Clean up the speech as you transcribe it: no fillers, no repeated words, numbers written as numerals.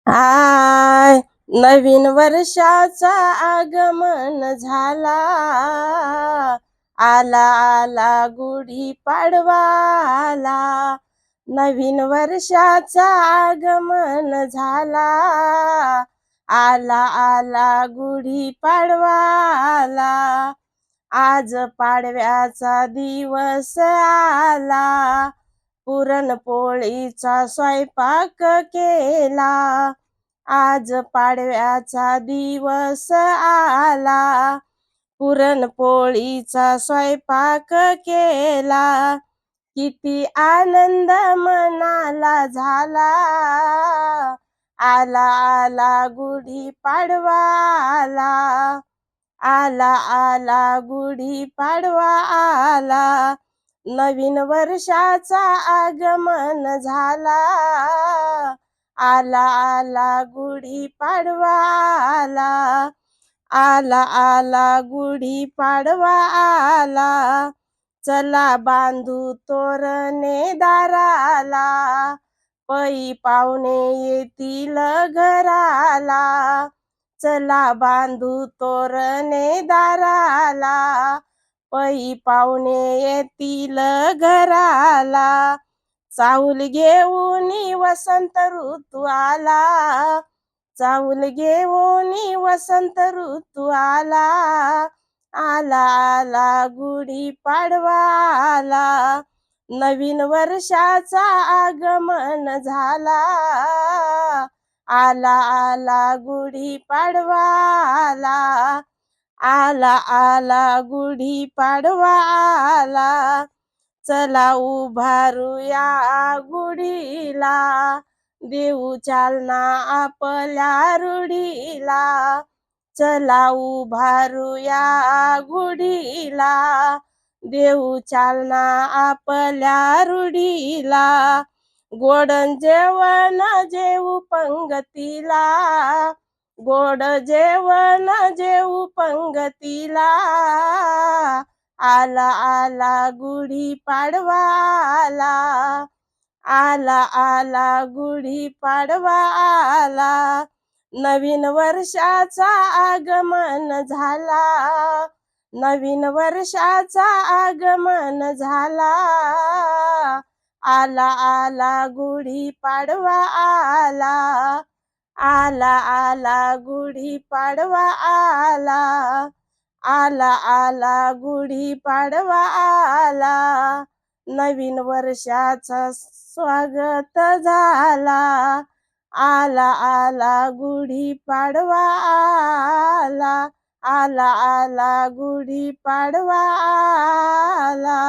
I नवीन वर्षाचा आगमन झाला. आला आला गुढी पाडवा आला. नवीन वर्षाचा आगमन झाला. आला आला गुढी पाडवा आला. आज पाडव्याचा दिवस आला. पुरणपोळीचा स्वयंपाक केला. आज पाडव्याचा दिवस आला. पुरणपोळीचा स्वयंपाक केला. किती आनंद मनाला झाला. आला आला गुढी पाडवा आला. आला आला गुढी पाडवा आला. नवीन वर्षाचा आगमन झाला. आला आला गुढी पाडवा आला. आला आला गुढी पाडवा आला. चला बांधू तोरणे दाराला. पै पाहुणे येतील घराला. चला बांधू तोरणे दाराला. पै पाहुणे येतील घराला. चाऊल घेऊन वसंत ऋतू आला. चाऊल घेऊन वसंत ऋतू आला. आला आला गुढी पाडवा आला. नवीन वर्षाचा आगमन झाला. आला आला गुढी पाडवा आला. आला आला गुढी पाडवा आला. चला उभारूया गुढीला. देऊ चालना आपल्या रूढीला. चला उभारूया गुढीला. देऊ चालना आपल्या रूढीला. गोड जेवण जेऊ पंगतीला. गोड जेवण जेऊ पंगतीला. आला आला गुढी पाडवा आला. आला आला गुढी पाडवा आला. नवीन वर्षाचा आगमन झाला. नवीन वर्षाचा आगमन झाला. आला आला गुढी पाडवा आला. आला आला गुढी पाडवा आला. आला आला गुढी पाडवा आला. नवीन वर्षाचं स्वागत झाला. आला आला गुढी पाडवा आला. आला आला गुढी पाडवा आला.